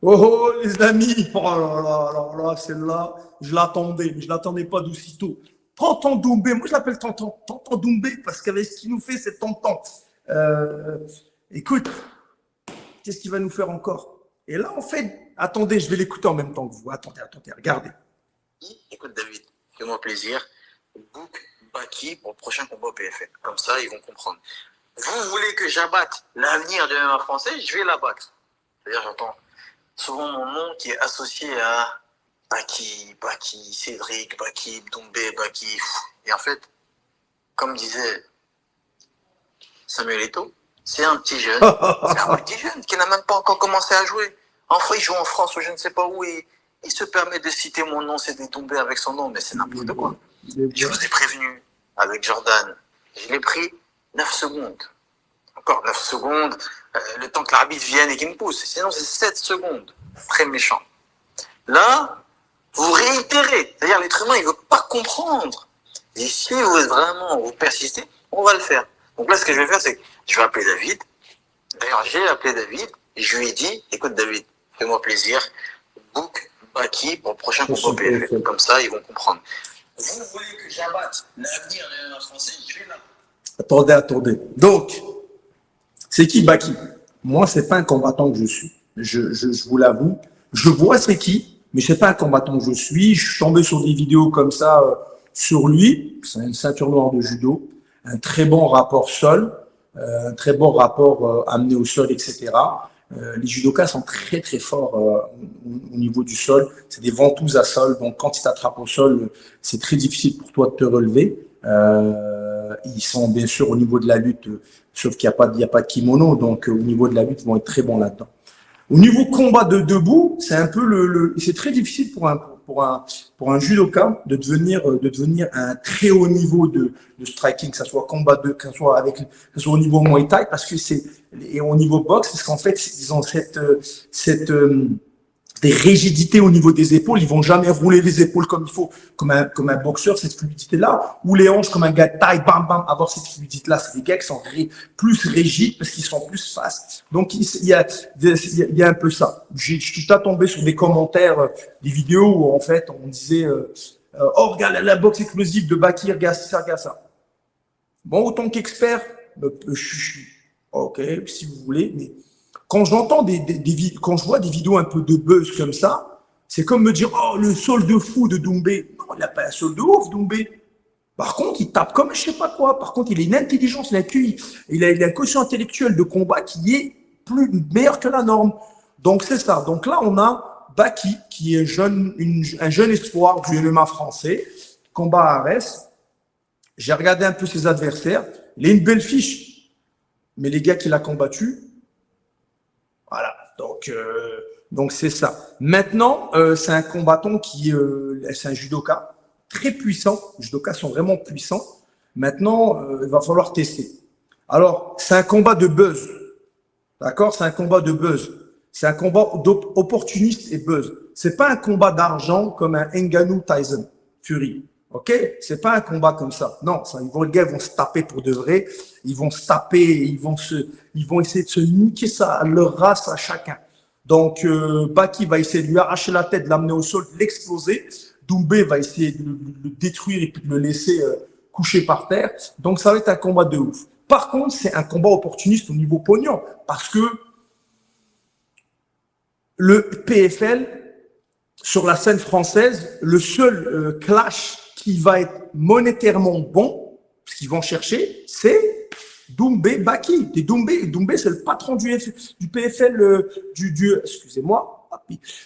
Oh, oh, les amis, oh là là, alors là, celle-là, je l'attendais, mais je l'attendais pas d'aussitôt. Tonton Doumbé, moi je l'appelle Tonton Doumbé parce qu'avec ce qu'il nous fait, c'est Tonton. Euh, Écoute, qu'est-ce qu'il va nous faire encore? Et là, en fait, attendez, je vais l'écouter en même temps que vous. Attendez, attendez, regardez. Écoute David, fais-moi plaisir, book Baki pour le prochain combat au PFL. Comme ça, ils vont comprendre. Vous voulez que j'abatte l'avenir de MMA français, je vais l'abattre. C'est-à-dire, j'entends souvent mon nom qui est associé à Baki, Cédric, Baki, Doumbé, Baki. Et en fait, comme disait Samuel Eto'o, c'est un petit jeune. C'est un petit jeune qui n'a même pas encore commencé à jouer. Enfin, il joue en France ou je ne sais pas où et il se permet de citer mon nom, c'est Doumbé avec son nom, mais c'est n'importe quoi. Je vous ai prévenu avec Jordan. Je l'ai pris 9 secondes. Encore 9 secondes, le temps que l'arbitre vienne et qu'il me pousse. Sinon, c'est 7 secondes. Très méchant. Là, vous réitérez. C'est-à-dire, l'être humain, il ne veut pas comprendre. Et si vous persistez, on va le faire. Donc là, ce que je vais faire, c'est que je vais appeler David. D'ailleurs, j'ai appelé David et je lui ai dit, écoute David, fais-moi plaisir, book Baki pour le prochain combat PFL. Comme ça, ils vont comprendre. Vous voulez que j'abatte l'avenir de la français, je vais là. Attendez, attendez. Donc, c'est qui Baki? Moi, c'est pas un combattant que je suis. Je vous l'avoue. Je vois c'est qui, mais c'est pas un combattant que je suis. Je suis tombé sur des vidéos comme ça sur lui. C'est une ceinture noire de judo, un très bon rapport sol, un très bon rapport amené au sol, etc. Les judokas sont très très forts au niveau du sol. C'est des ventouses à sol, donc quand ils t'attrapent au sol, c'est très difficile pour toi de te relever. Ils sont bien sûr au niveau de la lutte, sauf qu'il n'y a pas de kimono, donc au niveau de la lutte, ils vont être très bons là-dedans. Au niveau combat de debout, c'est un peu c'est très difficile pour un judoka de devenir un très haut niveau de striking, que ce soit combat de, que ce soit avec, que ce soit au niveau Muay Thai, parce que et au niveau boxe, parce qu'en fait, ils ont cette, des rigidités au niveau des épaules. Ils vont jamais rouler les épaules comme il faut, comme un boxeur, cette fluidité-là, ou les hanches comme un gars de taille, bam, bam, avoir cette fluidité-là. C'est des gars qui sont plus rigides parce qu'ils sont plus fast. Donc, il y a un peu ça. Je suis tombé sur des commentaires, des vidéos où, en fait, on disait, oh, regarde la boxe explosive de Baki, regarde ça, regarde ça. Bon, autant qu'expert, ok, si vous voulez, mais quand j'entends quand je vois des vidéos un peu de buzz comme ça, c'est comme me dire, oh, le sol de fou de Doumbé. Non, il n'a pas un sol de ouf, Doumbé. Par contre, il tape comme je sais pas quoi. Par contre, il a une intelligence, il a un QI, il a un quotient intellectuel de combat qui est meilleur que la norme. Donc, c'est ça. Donc là, on a Baki, qui est un jeune espoir du MMA français, combat à Arès. J'ai regardé un peu ses adversaires. Il a une belle fiche. Mais les gars qu'il a combattus, voilà. Donc c'est ça. Maintenant, c'est un combattant c'est un judoka très puissant. Les judokas sont vraiment puissants. Maintenant, il va falloir tester. Alors, c'est un combat de buzz. D'accord? C'est un combat de buzz. C'est un combat opportuniste et buzz. C'est pas un combat d'argent comme un Ngannou Tyson Fury. Ok? C'est pas un combat comme ça. Non, les gars vont se taper pour de vrai. Ils vont se taper, ils vont essayer de se niquer leur race à chacun. Donc, Baki va essayer de lui arracher la tête, de l'amener au sol, de l'exploser. Doumbé va essayer de le détruire et puis de le laisser coucher par terre. Donc, ça va être un combat de ouf. Par contre, c'est un combat opportuniste au niveau pognon parce que le PFL, sur la scène française, le seul clash qui va être monétairement bon, ce qu'ils vont chercher, c'est Doumbé Baki. Et Doumbé, c'est le patron du PFL, excusez-moi,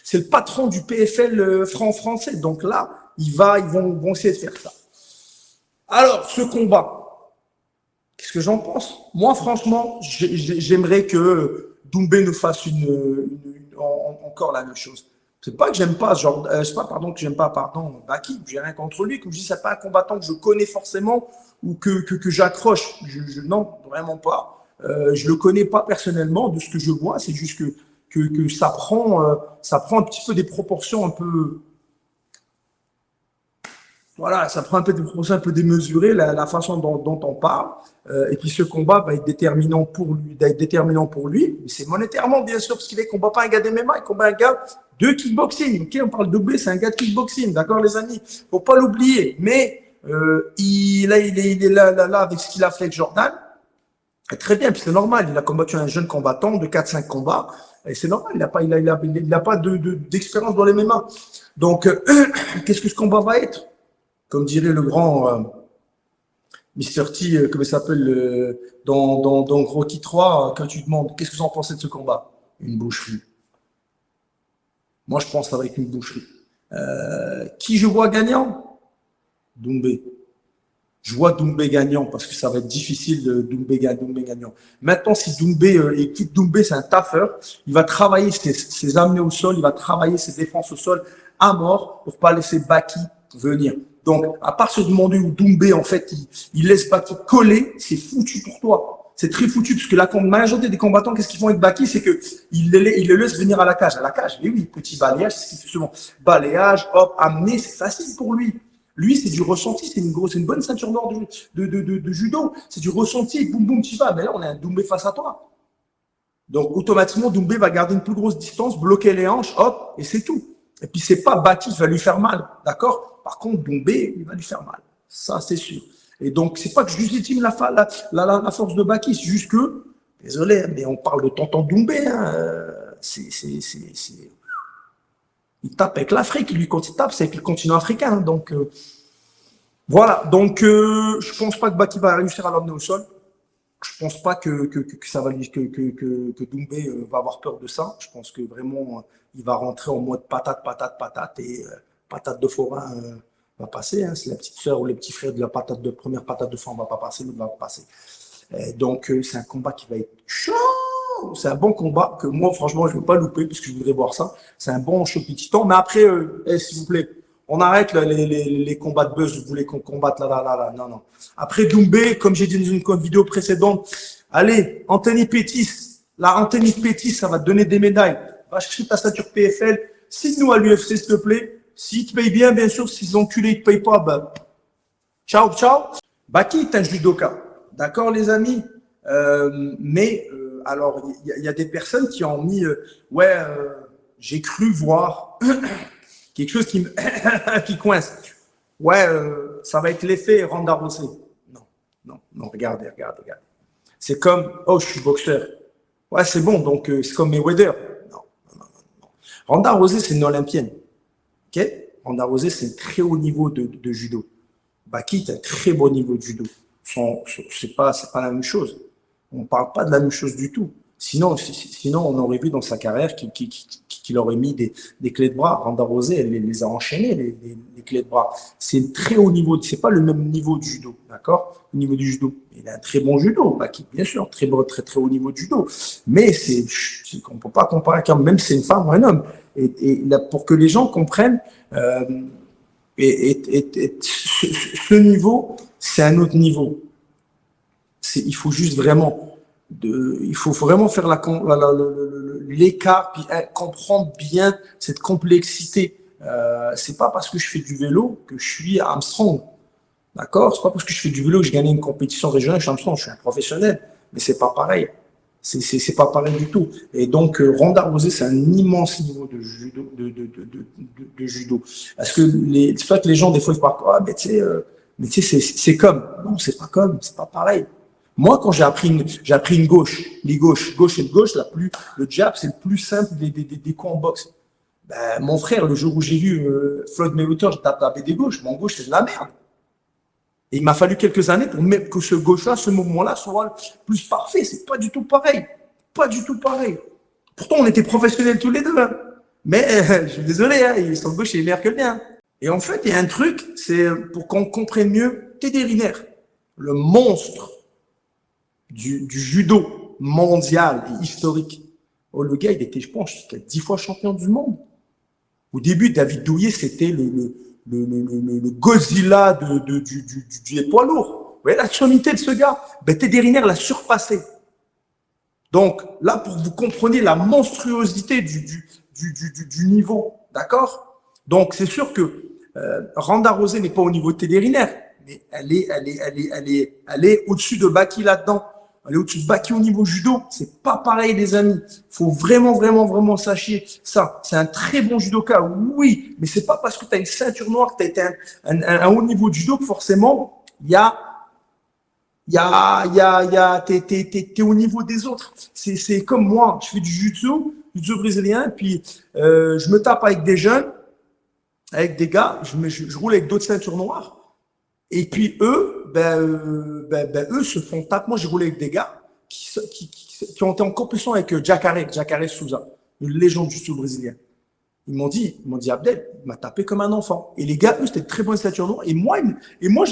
c'est le patron du PFL français. Donc là, ils vont essayer de faire ça. Alors, ce combat, qu'est-ce que j'en pense? Moi, franchement, j'aimerais que Doumbé nous fasse encore la même chose. C'est pas que j'aime pas, genre, c'est pas pardon que j'aime pas, pardon, Baki, j'ai rien contre lui. Comme je dis, c'est pas un combattant que je connais forcément ou que j'accroche. Non, vraiment pas. Je le connais pas personnellement. De ce que je vois, c'est juste que ça prend un petit peu des proportions un peu, Voilà, ça prend un peu des procès un peu démesuré, la façon dont on parle. Et puis ce combat va être déterminant pour lui, C'est monétairement, bien sûr, parce qu'il ne combat pas un gars d'MMA, il combat un gars de kickboxing. Ok, on parle de B, c'est un gars de kickboxing, d'accord, les amis. Faut pas l'oublier. Mais il est là, avec ce qu'il a fait avec Jordan. Et très bien, puis c'est normal. Il a combattu un jeune combattant de 4-5 combats. Et c'est normal, il n'a pas d'expérience dans les MMA. Donc, qu'est-ce que ce combat va être? Comme dirait le grand Mr. T, comment il s'appelle, dans Rocky 3, quand tu demandes qu'est-ce que vous en pensez de ce combat? Une boucherie. Moi, je pense que ça va être une boucherie. Qui je vois gagnant? Doumbé. Je vois Doumbé gagnant parce que ça va être difficile de Doumbé gagnant. Maintenant, si Doumbé, équipe Doumbé, c'est un taffeur, il va travailler ses amenés au sol, il va travailler ses défenses au sol à mort pour pas laisser Baki venir. Donc, à partir du moment où Doumbé, en fait, il laisse Baki coller, c'est foutu pour toi. C'est très foutu parce que la majorité des combattants, qu'est-ce qu'ils font avec Baki? C'est que ils le laissent venir à la cage. À la cage, mais oui, petit balayage, c'est ce qu'il fait souvent. Balayage, hop, amener, c'est facile pour lui. Lui, c'est du ressenti, c'est une bonne ceinture noire de judo. C'est du ressenti, boum, boum, tu vas. Mais là, on a un Doumbé face à toi. Donc, automatiquement, Doumbé va garder une plus grosse distance, bloquer les hanches, hop, et c'est tout. Et puis, c'est pas Baki qui va lui faire mal, d'accord? Par contre, Doumbé, il va lui faire mal. Ça, c'est sûr. Et donc, c'est pas que je légitime la force de Baki, c'est juste que, désolé, mais on parle de tonton Doumbé, hein, il tape avec l'Afrique. Lui, quand il tape, c'est avec le continent africain. Donc, voilà. Donc, je pense pas que Baki va réussir à l'emmener au sol. Je pense pas que ça va que Doumbé va avoir peur de ça. Je pense que vraiment, il va rentrer en mode patate et patate de forain va passer. Hein. Si la petite sœur ou les petits frères de la première patate de forain va pas passer, l'autre va passer. Donc, c'est un combat qui va être chaud. C'est un bon combat que moi, franchement, je ne vais pas louper parce que je voudrais voir ça. C'est un bon show petit temps. Mais après, s'il vous plaît, on arrête les combats de buzz. Vous voulez qu'on combatte là. Non. Après Doumbé, comme j'ai dit dans une vidéo précédente, allez, Anthony Pettis. Là, Anthony Pettis, ça va te donner des médailles. Va chercher ta stature PFL. Signe-nous à l'UFC, s'il te plaît. S'ils te payent bien, bien sûr. S'ils enculés, ils te payent pas, bah, ciao. Baki est un judoka. D'accord, les amis? Alors, il y a des personnes qui ont mis, j'ai cru voir quelque chose qui coince. Ouais, ça va être l'effet Ronda Rousey. Non, regardez. C'est comme, oh, je suis boxeur. Ouais, c'est bon, donc c'est comme Mayweather. Non. Ronda Rousey, c'est une Olympienne. Ok? Ronda Rousey, c'est un très haut niveau de judo. Baki, c'est un très bon niveau de judo. C'est pas la même chose. On ne parle pas de la même chose du tout. Sinon, on aurait vu dans sa carrière qu'il aurait mis des clés de bras. Ronda Rousey, elle les a enchaînées, les clés de bras. C'est très haut niveau. C'est pas le même niveau du judo, d'accord? Au niveau du judo. Il a un très bon judo, bien sûr, très haut niveau de judo. Mais on ne peut pas comparer quand même si c'est une femme ou un homme. Et là, pour que les gens comprennent, ce niveau, c'est un autre niveau. Il faut juste vraiment, il faut vraiment faire l'écart, puis comprendre bien cette complexité. C'est pas parce que je fais du vélo que je suis Armstrong, d'accord? C'est pas parce que je fais du vélo que je gagne une compétition régionale. Je suis Armstrong, je suis un professionnel, mais c'est pas pareil. C'est pas pareil du tout. Et donc Ronda Rousey, c'est un immense niveau de judo, de judo. Parce que c'est pas que les gens des fois ils parlent, mais tu sais, c'est comme. Non, c'est pas comme, c'est pas pareil. Moi, quand j'ai appris une gauche et de gauche, le jab, c'est le plus simple des coups en boxe. Ben, mon frère, le jour où j'ai vu Floyd Mayweather, j'ai tapé des gauches. Mon gauche, c'est de la merde. Et il m'a fallu quelques années pour même que ce gauche-là, ce moment-là, soit plus parfait. C'est pas du tout pareil. Pas du tout pareil. Pourtant, on était professionnels tous les deux. Hein. Mais je suis désolé, hein, son gauche, il est meilleur que le mien. Et en fait, il y a un truc, c'est pour qu'on comprenne mieux, Teddy Riner, le monstre du judo mondial et historique. Oh, le gars, il était, je pense, 10 fois champion du monde. Au début, David Douillet, c'était le Godzilla du poids lourd. Vous voyez la sommité de ce gars? Ben, Teddy Riner l'a surpassé. Donc, là, pour que vous compreniez la monstruosité du niveau, d'accord? Donc, c'est sûr que Randa Rosé n'est pas au niveau de Teddy Riner, mais elle est au-dessus de Baki là-dedans. Elle est au-dessus de Baki au niveau judo. C'est pas pareil, les amis. Faut vraiment sachiez ça. C'est un très bon judoka, oui, mais c'est pas parce que tu as une ceinture noire, que tu as été un haut niveau de judo que forcément, t'es au niveau des autres. C'est comme moi, je fais du jiu-jitsu brésilien, puis je me tape avec des jeunes, avec des gars, je roule avec d'autres ceintures noires. Et puis eux, eux se font taper. Moi, j'ai roulé avec des gars qui ont été en compétition avec Jacare Souza, une légende du jiu-jitsu brésilien. Ils m'ont dit, Abdel, il m'a tapé comme un enfant. Et les gars, eux, c'était de très bonne stature noire. Et moi, ils me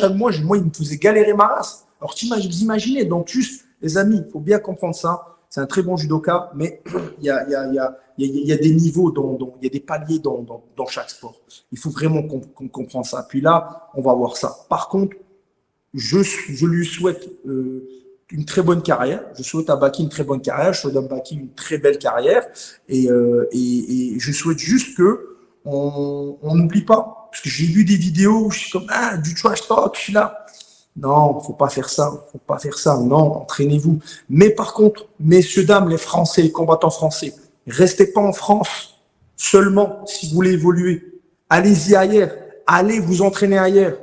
faisaient galérer ma race. Alors, vous imaginez, donc juste, les amis, il faut bien comprendre ça. C'est un très bon judoka, mais il y a des niveaux, il y a des paliers dans chaque sport. Il faut vraiment qu'on comprenne ça. Puis là, on va voir ça. Par contre, je lui souhaite une très bonne carrière. Je souhaite à Baki une très bonne carrière. Je souhaite à Baki une très belle carrière. Et je souhaite juste que on n'oublie pas. Parce que j'ai vu des vidéos où je suis comme, du trash talk, je suis là. Non, faut pas faire ça. Faut pas faire ça. Non, entraînez-vous. Mais par contre, messieurs, dames, les Français, les combattants français, restez pas en France seulement si vous voulez évoluer. Allez-y ailleurs. Allez vous entraîner ailleurs.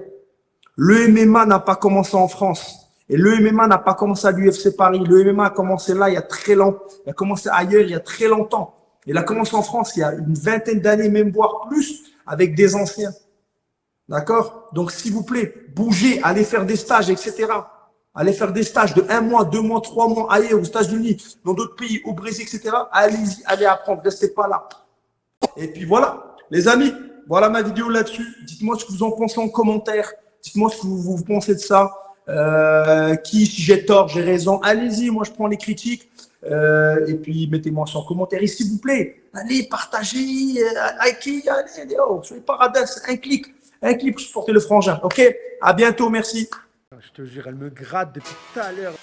Le MMA n'a pas commencé en France. Et le MMA n'a pas commencé à l'UFC Paris. Le MMA a commencé là il y a très longtemps. Il a commencé ailleurs il y a très longtemps. Il a commencé en France il y a une vingtaine d'années, même voire plus, avec des anciens. D'accord? Donc, s'il vous plaît, bougez, allez faire des stages, etc. Allez faire des stages de 1 mois, 2 mois, 3 mois ailleurs, aux États-Unis, dans d'autres pays, au Brésil, etc. Allez-y, allez apprendre, restez pas là. Et puis voilà, les amis, voilà ma vidéo là-dessus. Dites-moi ce que vous en pensez en commentaire. Dites-moi ce que vous pensez de ça. Si j'ai tort, j'ai raison. Allez-y, moi je prends les critiques. Et puis mettez-moi ça en commentaire. Et s'il vous plaît, allez, partagez, likez, allez, soyez pas radins, un clic pour supporter le frangin. Ok, à bientôt, merci. Je te jure, elle me gratte depuis tout à l'heure.